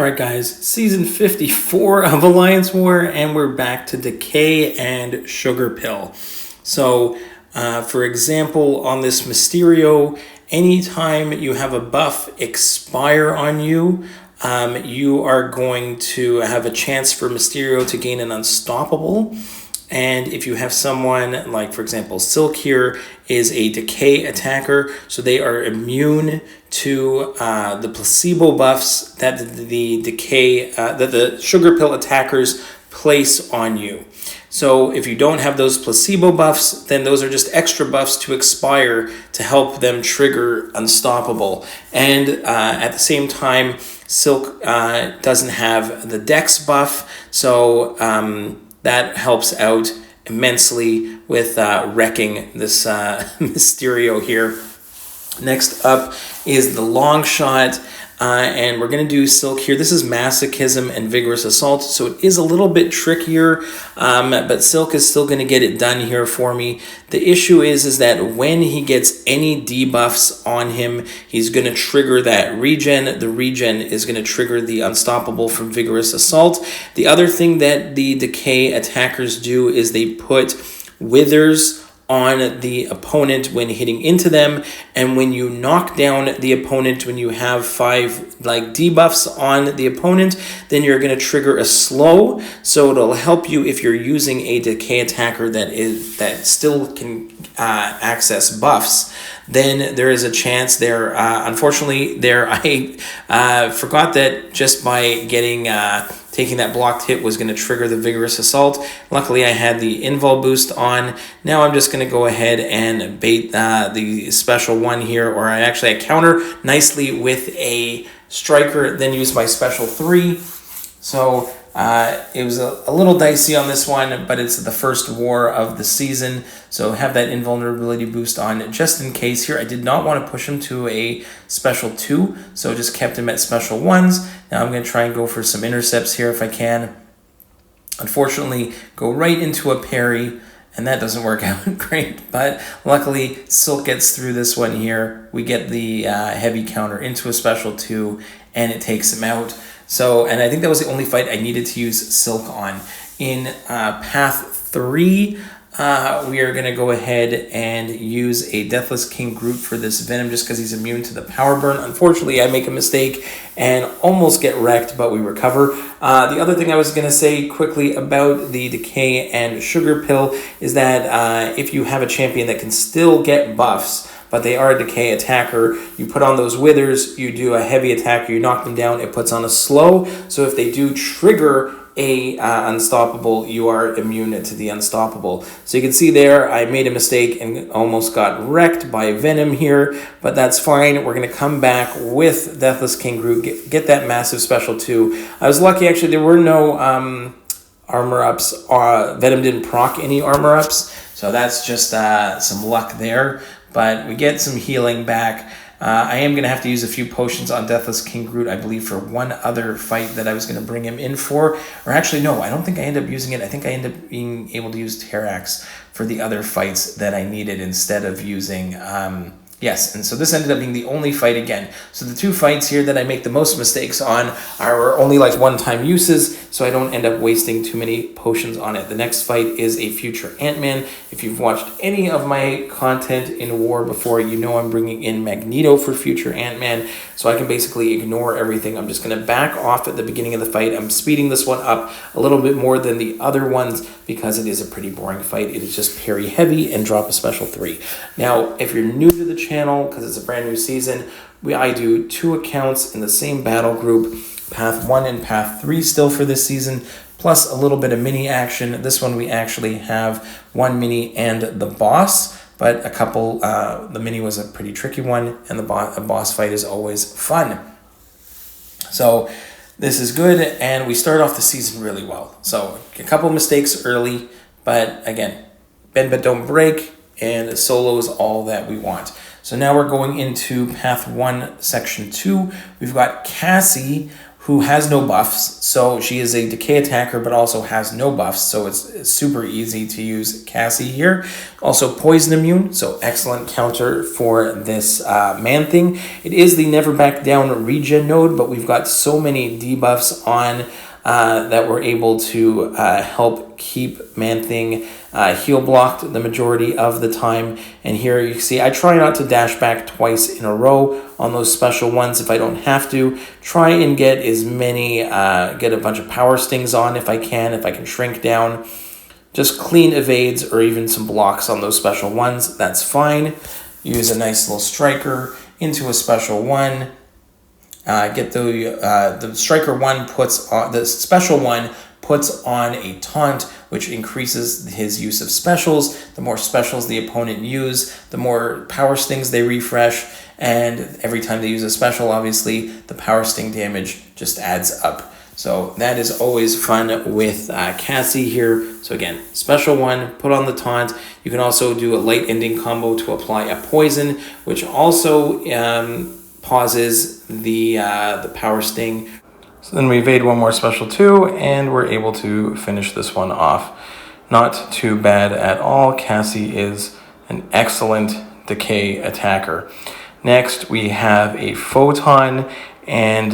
Alright guys, season 54 of Alliance War, and we're back to Decay and Sugar Pill. So, for example, on this Mysterio, anytime you have a buff expire on you, you are going to have a chance for Mysterio to gain an unstoppable. And if you have someone like, for example, Silk here is a Decay attacker, so they are immune to the placebo buffs that the Decay, that the Sugar Pill attackers place on you. So if you don't have those placebo buffs, then those are just extra buffs to expire to help them trigger Unstoppable. And at the same time, Silk doesn't have the Dex buff, so that helps out immensely with wrecking this Mysterio here. Next up is the long shot, and we're going to do Silk here. This is Masochism and Vigorous Assault, so it is a little bit trickier, but Silk is still going to get it done here for me. The issue is that when he gets any debuffs on him, he's going to trigger that regen. The regen is going to trigger the Unstoppable from Vigorous Assault. The other thing that the Decay attackers do is they put Withers on the opponent when hitting into them, and when you knock down the opponent, when you have 5 debuffs on the opponent, then you're going to trigger a slow, so it'll help you if you're using a Decay attacker that still can access buffs. Then there is a chance there. Unfortunately, there I forgot that just by getting taking that blocked hit was going to trigger the Vigorous Assault. Luckily, I had the Invul boost on. Now I'm just going to go ahead and bait the special one here, or I counter nicely with a Striker, then use my special 3. So it was a little dicey on this one, but it's the first war of the season, so have that invulnerability boost on just in case here. I did not want to push him to a special 2, so just kept him at special 1s. Now I'm going to try and go for some intercepts here if I can. Unfortunately, go right into a parry, and that doesn't work out great, but luckily Silk gets through this one here. We get the heavy counter into a special 2, and it takes him out. So, and I think that was the only fight I needed to use Silk on. In path 3, we are going to go ahead and use a Deathless King Groot for this Venom just because he's immune to the power burn. Unfortunately, I make a mistake and almost get wrecked, but we recover. The other thing I was going to say quickly about the Decay and Sugar Pill is that if you have a champion that can still get buffs, but they are a Decay attacker, you put on those Withers, you do a heavy attack, you knock them down, it puts on a slow, so if they do trigger a Unstoppable, you are immune to the Unstoppable. So you can see there, I made a mistake and almost got wrecked by Venom here, but that's fine. We're going to come back with Deathless King Groot, get that massive special 2. I was lucky, actually, there were no armor ups. Venom didn't proc any armor ups, so that's just some luck there. But we get some healing back. I am going to have to use a few potions on Deathless King Groot, I believe, for one other fight that I was going to bring him in for. Or actually, no, I don't think I end up using it. I think I end up being able to use Terrax for the other fights that I needed instead of using... Yes, and so this ended up being the only fight again. So the 2 fights here that I make the most mistakes on are only one-time uses, so I don't end up wasting too many potions on it. The next fight is a future Ant-Man. If you've watched any of my content in War before, you know I'm bringing in Magneto for future Ant-Man, so I can basically ignore everything. I'm just going to back off at the beginning of the fight. I'm speeding this one up a little bit more than the other ones because it is a pretty boring fight. It is just parry heavy and drop a special 3. Now, if you're new to the channel, because it's a brand new season, I do 2 accounts in the same battle group, path 1 and path 3 still for this season, plus a little bit of mini action. This one we actually have 1 mini and the boss, but a couple, the mini was a pretty tricky one, and the boss fight is always fun. So this is good, and we start off the season really well. So a couple mistakes early, but again, bend but don't break, and solo is all that we want. So now we're going into path 1, section 2. We've got Cassie who has no buffs. So she is a Decay attacker, but also has no buffs. So it's super easy to use Cassie here. Also poison immune, so excellent counter for this Man-Thing. It is the Never Back Down regen node, but we've got so many debuffs on that we're able to help keep Man-Thing heal blocked the majority of the time. And here you can see I try not to dash back twice in a row on those special ones if I don't have to. Try and get as many, get a bunch of power stings on if I can shrink down. Just clean evades or even some blocks on those special ones, that's fine. Use a nice little striker into a special one. Get the striker one puts on, the special one puts on a taunt, which increases his use of specials. The more specials the opponent use, the more power stings they refresh, and every time they use a special, obviously, the power sting damage just adds up. So that is always fun with Cassie here. So again, special one, put on the taunt. You can also do a light ending combo to apply a poison, which also pauses the power sting. So then we evade one more special too, and we're able to finish this one off. Not too bad at all. Cassie is an excellent Decay attacker. Next, we have a Photon, and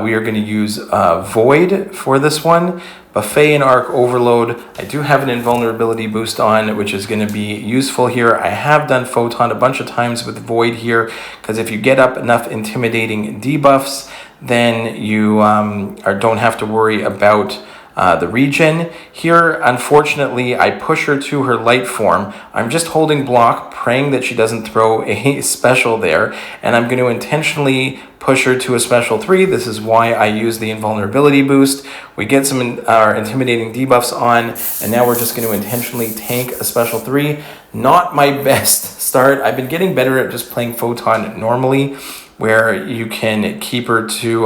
we are going to use Void for this one. Buffet and Arc Overload. I do have an invulnerability boost on, which is going to be useful here. I have done Photon a bunch of times with Void here, because if you get up enough intimidating debuffs, then you don't have to worry about the regen. Here, unfortunately, I push her to her light form. I'm just holding block, praying that she doesn't throw a special there, and I'm going to intentionally push her to a special 3. This is why I use the invulnerability boost. We get some intimidating debuffs on, and now we're just going to intentionally tank a special 3. Not my best start. I've been getting better at just playing Photon normally, where you can keep her to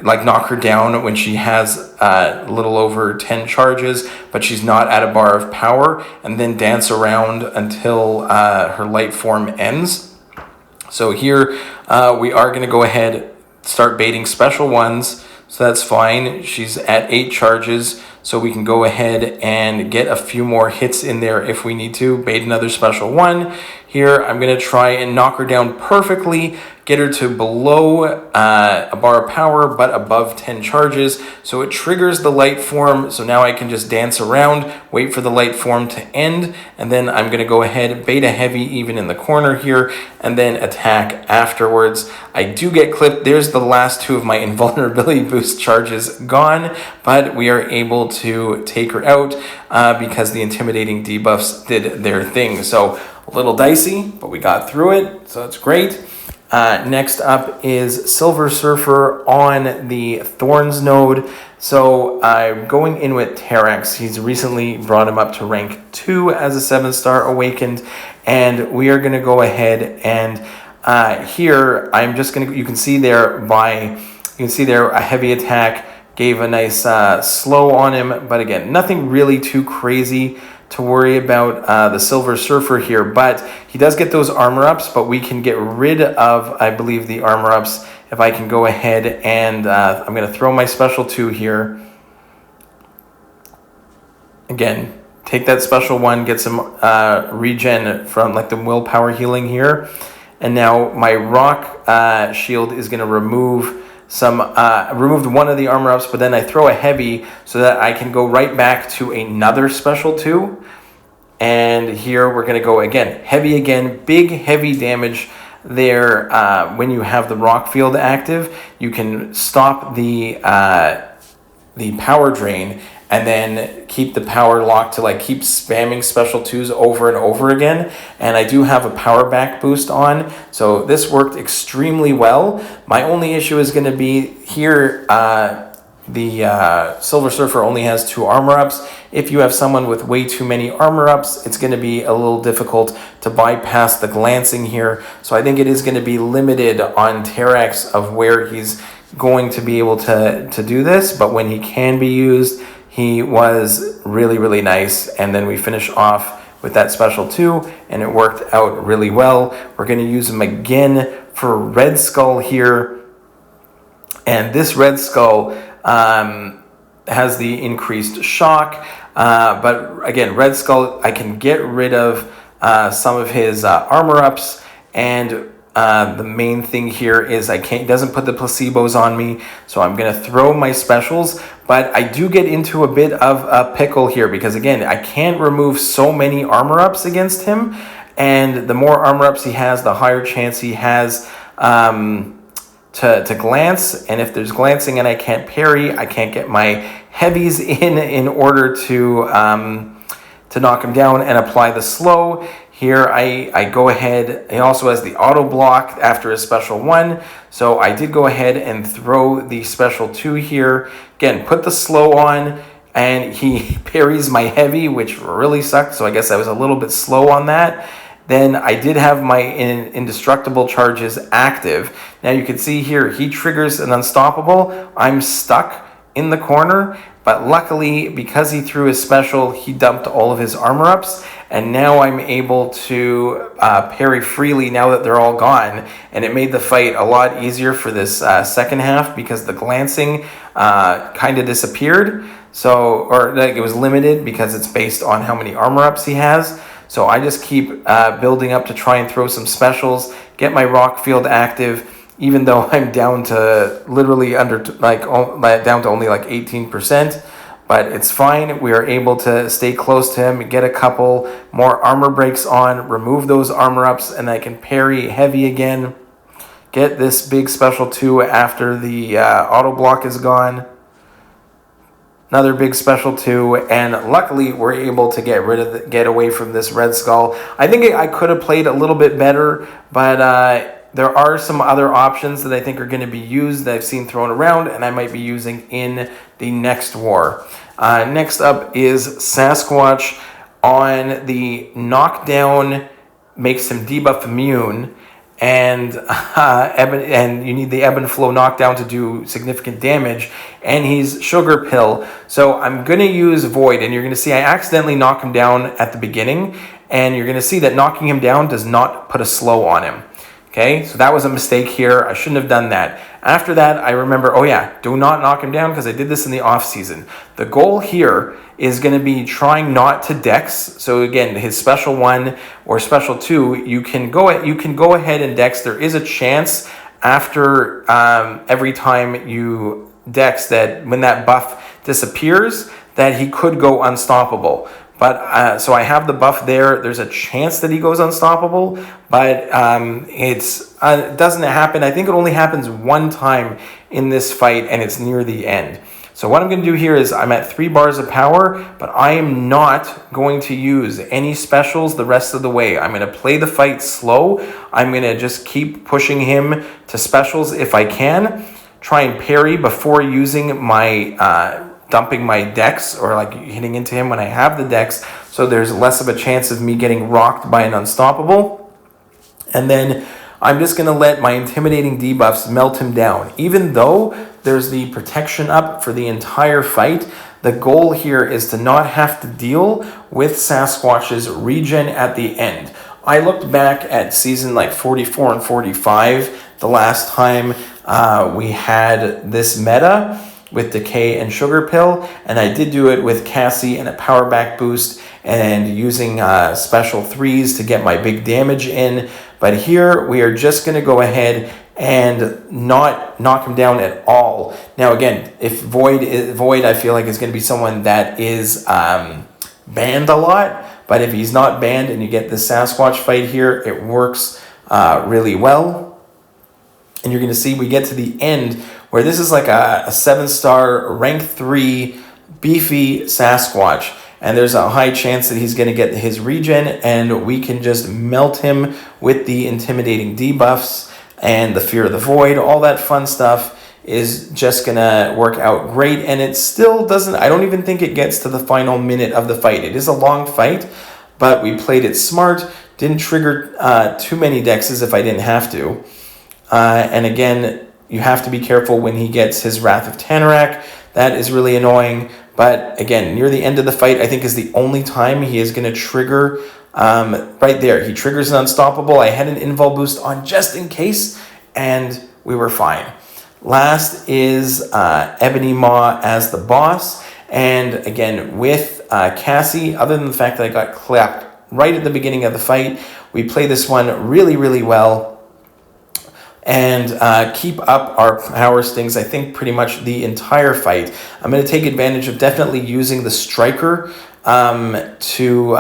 knock her down when she has a little over 10 charges, but she's not at a bar of power, and then dance around until her light form ends. So here we are going to go ahead, start baiting special ones, so that's fine. She's at 8 charges, so we can go ahead and get a few more hits in there if we need to. Bait another special one. Here I'm going to try and knock her down perfectly, get her to below a bar of power but above 10 charges, so it triggers the light form. So now I can just dance around, wait for the light form to end, and then I'm going to go ahead, bait a heavy even in the corner here, and then attack afterwards. I do get clipped. There's the last 2 of my invulnerability boost charges gone, but we are able to take her out because the intimidating debuffs did their thing. So a little dicey, but we got through it, so it's great. Next up is Silver Surfer on the Thorns node. So I'm going in with Terrax. He's recently brought him up to rank 2 as a 7-star awakened, and we are going to go ahead and here I'm just going to, you can see there a heavy attack gave a nice slow on him, but again, nothing really too crazy to worry about the Silver Surfer here, but he does get those armor ups, but we can get rid of, I believe, the armor ups if I can go ahead and I'm going to throw my special 2 here. Again, take that special 1, get some regen from like the willpower healing here, and now my rock shield is going to remove removed one of the armor ups, but then I throw a heavy so that I can go right back to another special 2. And here we're going to go again, heavy again, big heavy damage there. When you have the rock field active, you can stop the power drain and then keep the power locked to like keep spamming special 2s over and over again. And I do have a power back boost on, so this worked extremely well. My only issue is going to be here, the Silver Surfer only has 2 armor ups. If you have someone with way too many armor ups, it's going to be a little difficult to bypass the glancing here. So I think it is going to be limited on Terrax of where he's going to be able to do this, but when he can be used, he was really, really nice. And then we finish off with that special 2, and it worked out really well. We're going to use him again for Red Skull here. And this Red Skull has the increased shock. But again, Red Skull, I can get rid of some of his armor ups, and the main thing here is doesn't put the placebos on me, so I'm gonna throw my specials. But I do get into a bit of a pickle here because again, I can't remove so many armor ups against him, and the more armor ups he has, the higher chance he has to glance. And if there's glancing and I can't parry, I can't get my heavies in order to knock him down and apply the slow. Here I go ahead. He also has the auto block after a special 1. So I did go ahead and throw the special 2 here. Again, put the slow on, and he parries my heavy, which really sucked. So I guess I was a little bit slow on that. Then I did have my indestructible charges active. Now you can see here, he triggers an unstoppable. I'm stuck in the corner, but luckily, because he threw his special, he dumped all of his armor ups, and now I'm able to parry freely now that they're all gone, and it made the fight a lot easier for this second half because the glancing kind of disappeared. So, or like, it was limited because it's based on how many armor ups he has. So I just keep building up to try and throw some specials, get my rock field active, even though I'm down to literally down to only like 18%, but it's fine. We are able to stay close to him, get a couple more armor breaks on, remove those armor ups, and I can parry heavy again, get this big special 2 after the auto block is gone. Another big special 2, and luckily we're able to get away from this Red Skull. I think I could have played a little bit better, but there are some other options that I think are going to be used that I've seen thrown around, and I might be using in the next war. Next up is Sasquatch. On the knockdown, makes him debuff immune, and you need the ebb and flow knockdown to do significant damage, and he's Sugar Pill. So I'm going to use Void, and you're going to see I accidentally knock him down at the beginning, and you're going to see that knocking him down does not put a slow on him. Okay, so that was a mistake here. I shouldn't have done that. After that, I remember, oh yeah, do not knock him down because I did this in the off season. The goal here is going to be trying not to dex. So again, his special 1 or special 2, you can go ahead and dex. There is a chance after every time you dex that when that buff disappears, that he could go unstoppable. But so I have the buff there. There's a chance that he goes unstoppable, but it doesn't happen. I think it only happens one time in this fight, and it's near the end. So what I'm going to do here is I'm at 3 bars of power, but I am not going to use any specials the rest of the way. I'm going to play the fight slow. I'm going to just keep pushing him to specials if I can. Try and parry before using my dumping my dex, or like hitting into him when I have the dex, so there's less of a chance of me getting rocked by an unstoppable. And then I'm just going to let my intimidating debuffs melt him down. Even though there's the protection up for the entire fight, the goal here is to not have to deal with Sasquatch's regen at the end. I looked back at season like 44 and 45, the last time we had this meta with Decay and Sugar Pill, and I did do it with Cassie and a power back boost and using special 3s to get my big damage in. But here we are just going to go ahead and not knock him down at all. Now again, if Void I feel like is going to be someone that is banned a lot, but if he's not banned and you get the Sasquatch fight here, it works really well. And you're going to see we get to the end where this is like a 7-star rank 3 beefy Sasquatch. And there's a high chance that he's going to get his regen, and we can just melt him with the intimidating debuffs and the fear of the void. All that fun stuff is just going to work out great. And it still doesn't, I don't even think it gets to the final minute of the fight. It is a long fight, but we played it smart. Didn't trigger too many dexes if I didn't have to. And again, you have to be careful when he gets his Wrath of Terrax. That is really annoying. But again, near the end of the fight, I think is the only time he is going to trigger. Right there, he triggers an unstoppable. I had an invul boost on just in case, and we were fine. Last is Ebony Maw as the boss. And again, with Cassie, other than the fact that I got clapped right at the beginning of the fight, we play this one really, really well. And keep up our power stings, I think, pretty much the entire fight. I'm going to take advantage of definitely using the striker to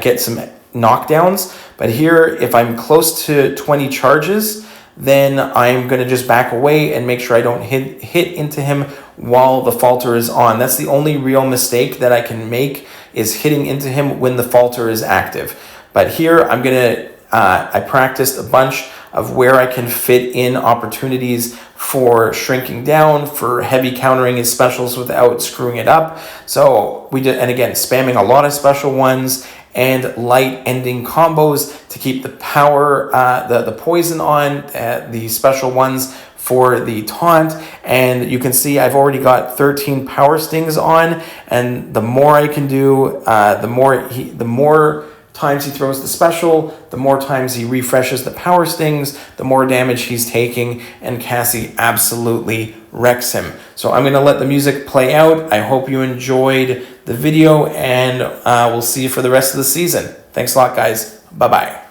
get some knockdowns. But here, if I'm close to 20 charges, then I'm going to just back away and make sure I don't hit into him while the falter is on. That's the only real mistake that I can make, is hitting into him when the falter is active. But here, I'm going to, I practiced a bunch of where I can fit in opportunities for shrinking down, for heavy countering his specials without screwing it up. So we did, and again, spamming a lot of special ones and light ending combos to keep the power, the poison on, the special ones for the taunt. And you can see I've already got 13 power stings on, and the more I can do, the more times he throws the special, the more times he refreshes the power stings, the more damage he's taking, and Cassie absolutely wrecks him. So I'm going to let the music play out. I hope you enjoyed the video, and we'll see you for the rest of the season. Thanks a lot, guys. Bye-bye.